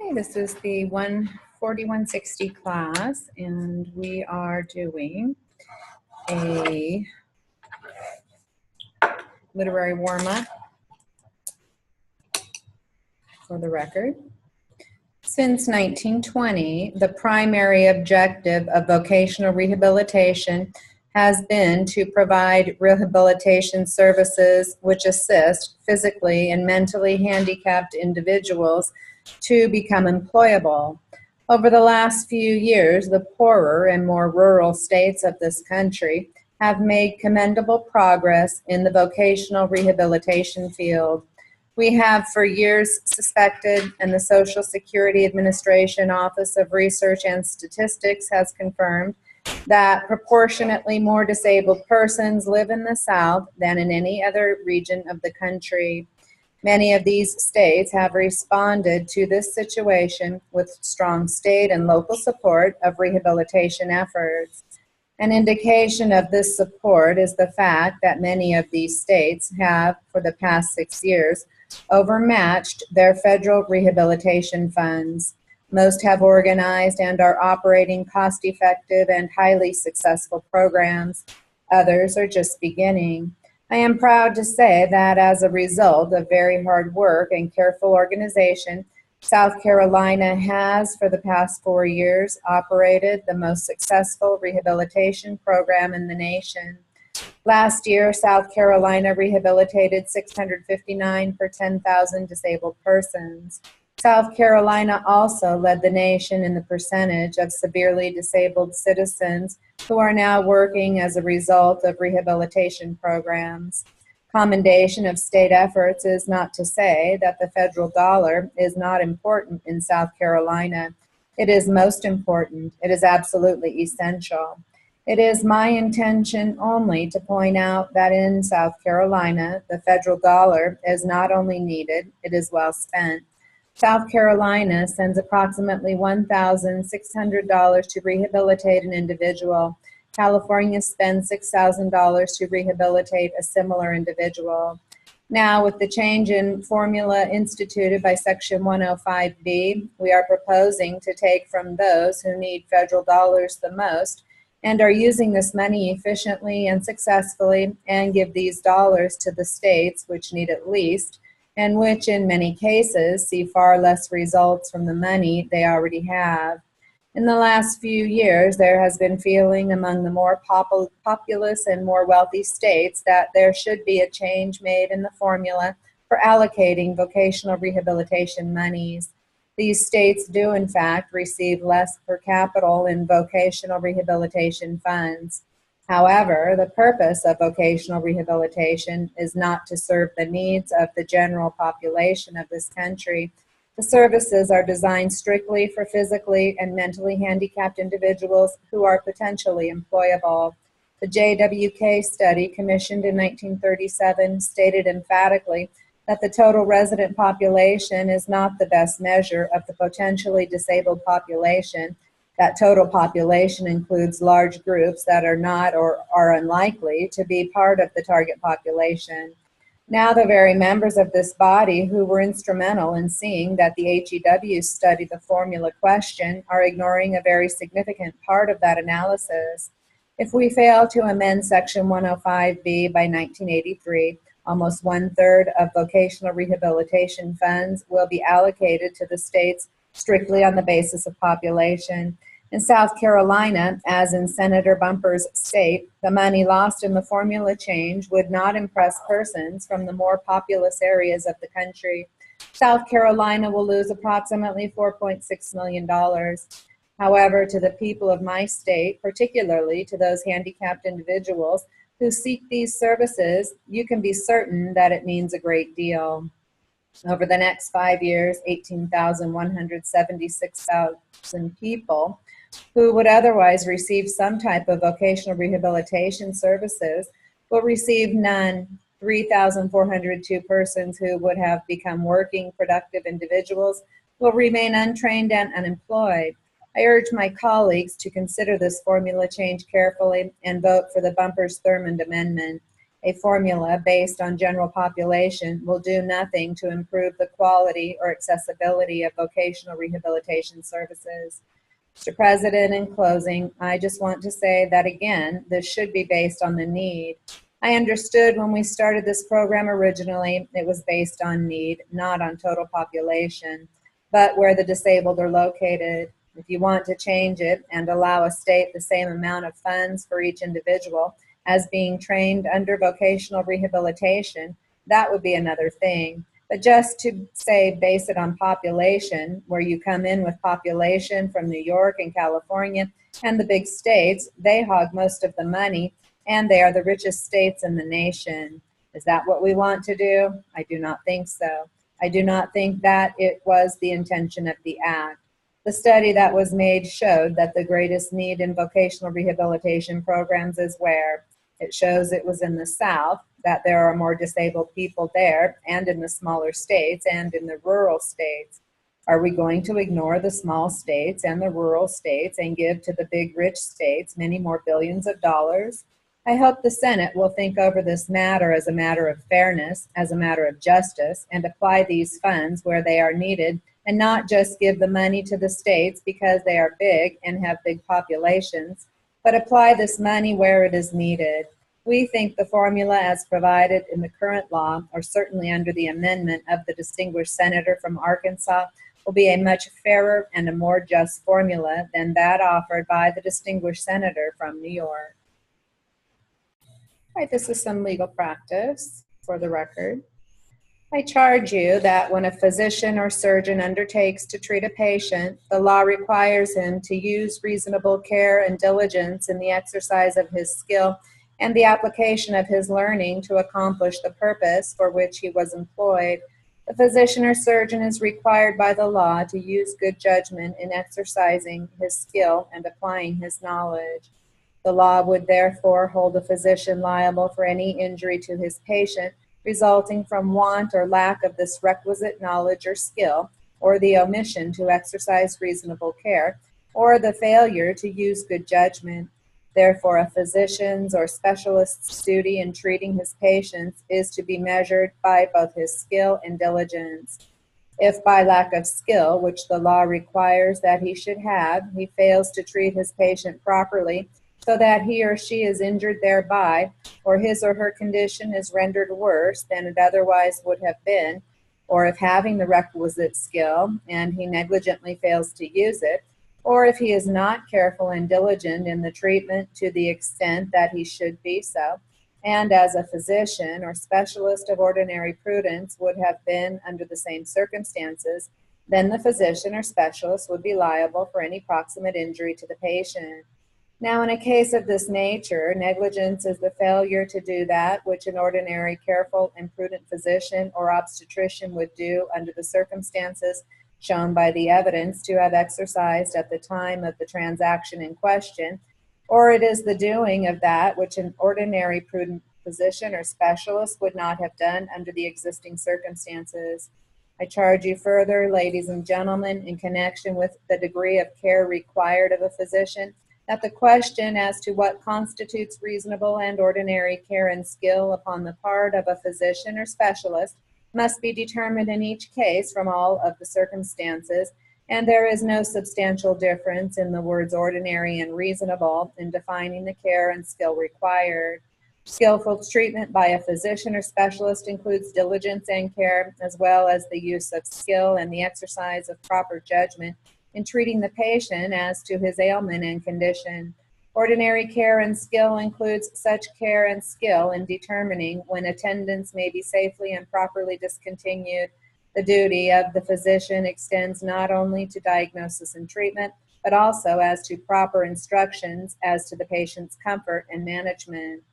Okay, this is the 140-160 class, and we are doing a literary warm-up for the record. Since 1920, the primary objective of vocational rehabilitation has been to provide rehabilitation services which assist physically and mentally handicapped individuals to become employable. Over the last few years, the poorer and more rural states of this country have made commendable progress in the vocational rehabilitation field. We have for years suspected, and the Social Security Administration Office of Research and Statistics has confirmed, that proportionately more disabled persons live in the South than in any other region of the country. Many of these states have responded to this situation with strong state and local support of rehabilitation efforts. An indication of this support is the fact that many of these states have, for the past 6 years, overmatched their federal rehabilitation funds. Most have organized and are operating cost-effective and highly successful programs. Others are just beginning. I am proud to say that as a result of very hard work and careful organization, South Carolina has, for the past 4 years, operated the most successful rehabilitation program in the nation. Last year, South Carolina rehabilitated 659 per 10,000 disabled persons. South Carolina also led the nation in the percentage of severely disabled citizens who are now working as a result of rehabilitation programs. Commendation of state efforts is not to say that the federal dollar is not important in South Carolina. It is most important. It is absolutely essential. It is my intention only to point out that in South Carolina, the federal dollar is not only needed, it is well spent. South Carolina sends approximately $1,600 to rehabilitate an individual. California spends $6,000 to rehabilitate a similar individual. Now, with the change in formula instituted by Section 105B, we are proposing to take from those who need federal dollars the most and are using this money efficiently and successfully, and give these dollars to the states which need it least, and which in many cases see far less results from the money they already have. In the last few years, there has been feeling among the more populous and more wealthy states that there should be a change made in the formula for allocating vocational rehabilitation monies. These states do, in fact, receive less per capita in vocational rehabilitation funds. However, the purpose of vocational rehabilitation is not to serve the needs of the general population of this country. The services are designed strictly for physically and mentally handicapped individuals who are potentially employable. The JWK study, commissioned in 1937, stated emphatically that the total resident population is not the best measure of the potentially disabled population. That total population includes large groups that are not or are unlikely to be part of the target population. Now the very members of this body who were instrumental in seeing that the HEW studied the formula question are ignoring a very significant part of that analysis. If we fail to amend Section 105B by 1983, almost 1/3 of vocational rehabilitation funds will be allocated to the states strictly on the basis of population. In South Carolina, as in Senator Bumper's state, the money lost in the formula change would not impress persons from the more populous areas of the country. South Carolina will lose approximately $4.6 million. However, to the people of my state, particularly to those handicapped individuals who seek these services, you can be certain that it means a great deal. Over the next 5 years, 18,176,000 people who would otherwise receive some type of vocational rehabilitation services will receive none. 3,402 persons who would have become working, productive individuals will remain untrained and unemployed. I urge my colleagues to consider this formula change carefully and vote for the Bumpers-Thurmond amendment. A formula based on general population will do nothing to improve the quality or accessibility of vocational rehabilitation services. Mr. President, in closing, I just want to say that again, this should be based on the need. I understood when we started this program originally, it was based on need, not on total population, but where the disabled are located. If you want to change it and allow a state the same amount of funds for each individual as being trained under vocational rehabilitation, that would be another thing. But just to say base it on population, where you come in with population from New York and California and the big states, they hog most of the money and they are the richest states in the nation. Is that what we want to do? I do not think so. I do not think that it was the intention of the act. The study that was made showed that the greatest need in vocational rehabilitation programs is where? It shows it was in the South, that there are more disabled people there, and in the smaller states, and in the rural states. Are we going to ignore the small states and the rural states and give to the big rich states many more billions of dollars? I hope the Senate will think over this matter as a matter of fairness, as a matter of justice, and apply these funds where they are needed, and not just give the money to the states because they are big and have big populations, but apply this money where it is needed. We think the formula as provided in the current law, or certainly under the amendment of the distinguished senator from Arkansas, will be a much fairer and a more just formula than that offered by the distinguished senator from New York. All right, this is some legal practice for the record. I charge you that when a physician or surgeon undertakes to treat a patient, the law requires him to use reasonable care and diligence in the exercise of his skill and the application of his learning to accomplish the purpose for which he was employed. The physician or surgeon is required by the law to use good judgment in exercising his skill and applying his knowledge. The law would therefore hold a physician liable for any injury to his patient resulting from want or lack of this requisite knowledge or skill, or the omission to exercise reasonable care, or the failure to use good judgment. Therefore, a physician's or specialist's duty in treating his patients is to be measured by both his skill and diligence. If by lack of skill, which the law requires that he should have, he fails to treat his patient properly, so that he or she is injured thereby, or his or her condition is rendered worse than it otherwise would have been, or if having the requisite skill and he negligently fails to use it, or if he is not careful and diligent in the treatment to the extent that he should be so, and as a physician or specialist of ordinary prudence would have been under the same circumstances, then the physician or specialist would be liable for any proximate injury to the patient. Now, in a case of this nature, negligence is the failure to do that which an ordinary, careful, and prudent physician or obstetrician would do under the circumstances shown by the evidence to have exercised at the time of the transaction in question, or it is the doing of that which an ordinary, prudent physician or specialist would not have done under the existing circumstances. I charge you further, ladies and gentlemen, in connection with the degree of care required of a physician, that the question as to what constitutes reasonable and ordinary care and skill upon the part of a physician or specialist must be determined in each case from all of the circumstances, and there is no substantial difference in the words ordinary and reasonable in defining the care and skill required. Skillful treatment by a physician or specialist includes diligence and care, as well as the use of skill and the exercise of proper judgment in treating the patient as to his ailment and condition. Ordinary care and skill includes such care and skill in determining when attendance may be safely and properly discontinued. The duty of the physician extends not only to diagnosis and treatment, but also as to proper instructions as to the patient's comfort and management.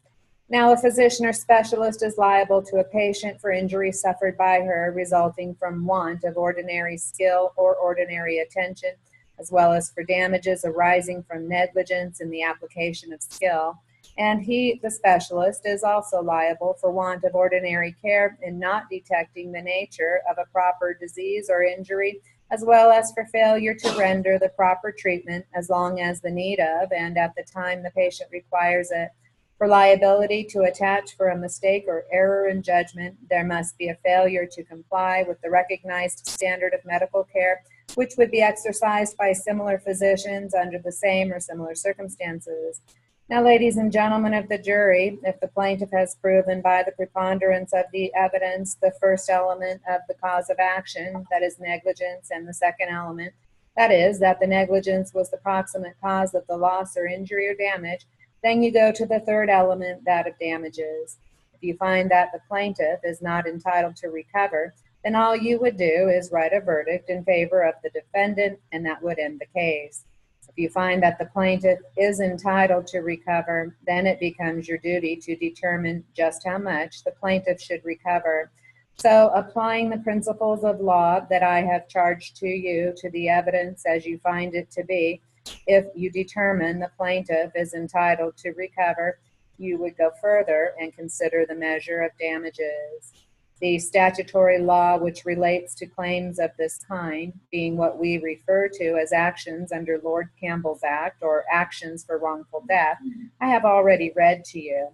Now, a physician or specialist is liable to a patient for injury suffered by her resulting from want of ordinary skill or ordinary attention, as well as for damages arising from negligence in the application of skill. And he, the specialist, is also liable for want of ordinary care in not detecting the nature of a proper disease or injury, as well as for failure to render the proper treatment as long as the need of and at the time the patient requires it. For liability to attach for a mistake or error in judgment, there must be a failure to comply with the recognized standard of medical care, which would be exercised by similar physicians under the same or similar circumstances. Now, ladies and gentlemen of the jury, if the plaintiff has proven by the preponderance of the evidence the first element of the cause of action, that is negligence, and the second element, that is, that the negligence was the proximate cause of the loss or injury or damage, then you go to the third element, that of damages. If you find that the plaintiff is not entitled to recover, then all you would do is write a verdict in favor of the defendant, and that would end the case. If you find that the plaintiff is entitled to recover, then it becomes your duty to determine just how much the plaintiff should recover. So, applying the principles of law that I have charged to you to the evidence as you find it to be, if you determine the plaintiff is entitled to recover, you would go further and consider the measure of damages. The statutory law which relates to claims of this kind, being what we refer to as actions under Lord Campbell's Act or actions for wrongful death, I have already read to you.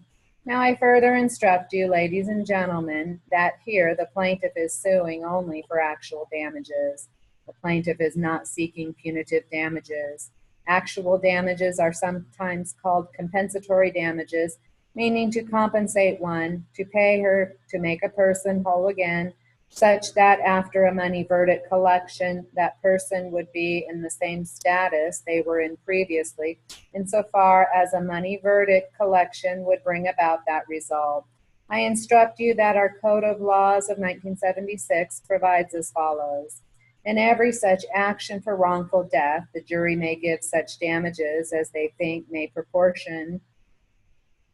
Now I further instruct you, ladies and gentlemen, that here the plaintiff is suing only for actual damages. The plaintiff is not seeking punitive damages. Actual damages are sometimes called compensatory damages, meaning to compensate one, to pay her, to make a person whole again, such that after a money verdict collection, that person would be in the same status they were in previously, insofar as a money verdict collection would bring about that result. I instruct you that our Code of Laws of 1976 provides as follows. In every such action for wrongful death, the jury may give such damages as they think may proportion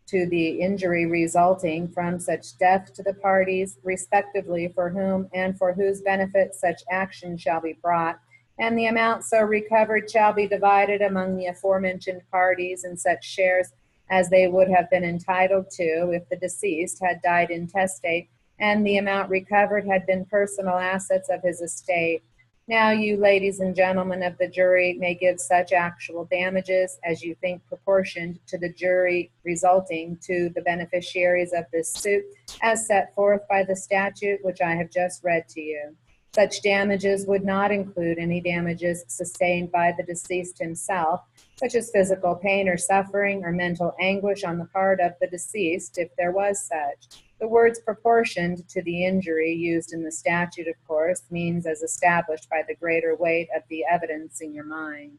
to the injury resulting from such death to the parties, respectively, for whom and for whose benefit such action shall be brought, and the amount so recovered shall be divided among the aforementioned parties in such shares as they would have been entitled to if the deceased had died intestate, and the amount recovered had been personal assets of his estate. Now you, ladies and gentlemen of the jury, may give such actual damages as you think proportioned to the jury resulting to the beneficiaries of this suit as set forth by the statute which I have just read to you. Such damages would not include any damages sustained by the deceased himself, such as physical pain or suffering or mental anguish on the part of the deceased, if there was such. The words proportioned to the injury used in the statute, of course, means as established by the greater weight of the evidence in your mind.